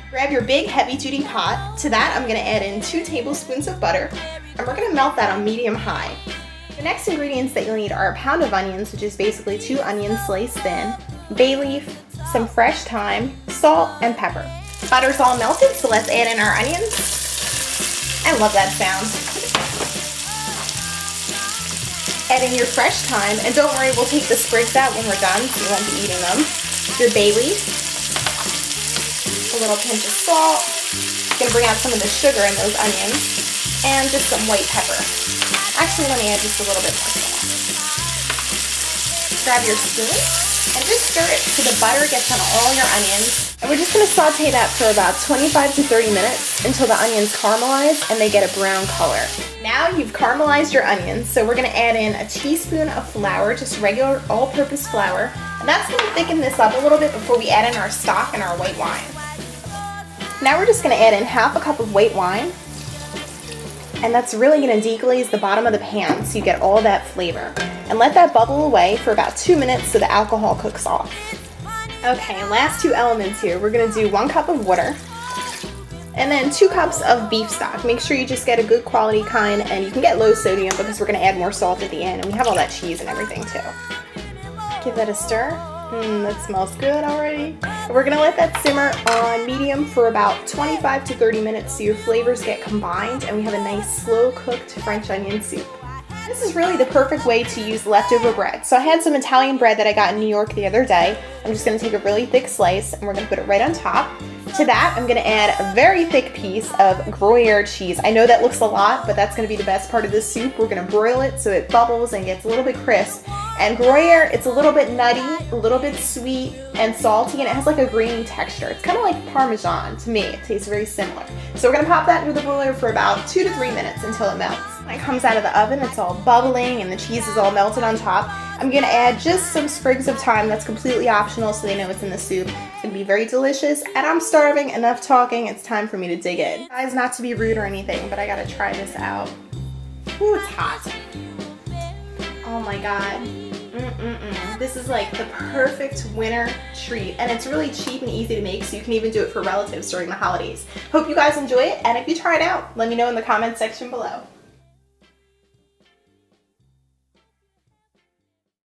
Grab your big heavy-duty pot. To that, I'm gonna add in 2 tablespoons of butter, and we're gonna melt that on medium-high. The next ingredients that you'll need are a pound of onions, which is basically 2 onions sliced thin, bay leaf, some fresh thyme, salt, and pepper. Butter's all melted, so let's add in our onions. I love that sound. Add in your fresh thyme, and don't worry, we'll take the sprigs out when we're done, so you won't be eating them. Your bay leaf, a little pinch of salt, gonna bring out some of the sugar in those onions, and just some white pepper. Actually, let me add just a little bit more salt. Grab your spoon and just stir it so the butter gets on all your onions. And we're just gonna saute that for about 25 to 30 minutes until the onions caramelize and they get a brown color. Now you've caramelized your onions, so we're gonna add in a teaspoon of flour, just regular all-purpose flour, and that's gonna thicken this up a little bit before we add in our stock and our white wine. Now we're just gonna add in half a cup of white wine, and that's really gonna deglaze the bottom of the pan so you get all that flavor. And let that bubble away for about 2 minutes so the alcohol cooks off. Okay, last 2 elements here. We're gonna do 1 cup of water, and then 2 cups of beef stock. Make sure you just get a good quality kind, and you can get low sodium because we're gonna add more salt at the end, and we have all that cheese and everything too. Give that a stir. That smells good already. We're gonna let that simmer on medium for about 25 to 30 minutes so your flavors get combined and we have a nice slow cooked French onion soup. This is really the perfect way to use leftover bread. So I had some Italian bread that I got in New York the other day. I'm just gonna take a really thick slice and we're gonna put it right on top. To that, I'm gonna add a very thick piece of Gruyere cheese. I know that looks a lot, but that's gonna be the best part of this soup. We're gonna broil it so it bubbles and gets a little bit crisp. And Gruyere, it's a little bit nutty, a little bit sweet and salty, and it has like a grainy texture. It's kind of like Parmesan to me. It tastes very similar. So we're gonna pop that into the broiler for about 2 to 3 minutes until it melts. When it comes out of the oven, it's all bubbling and the cheese is all melted on top. I'm gonna add just some sprigs of thyme. That's completely optional so they know it's in the soup. It's gonna be very delicious, and I'm starving. Enough talking, it's time for me to dig in. Guys, not to be rude or anything, but I gotta try this out. Ooh, it's hot. Oh my god. This is like the perfect winter treat, and it's really cheap and easy to make, so you can even do it for relatives during the holidays. Hope you guys enjoy it, and if you try it out, let me know in the comments section below.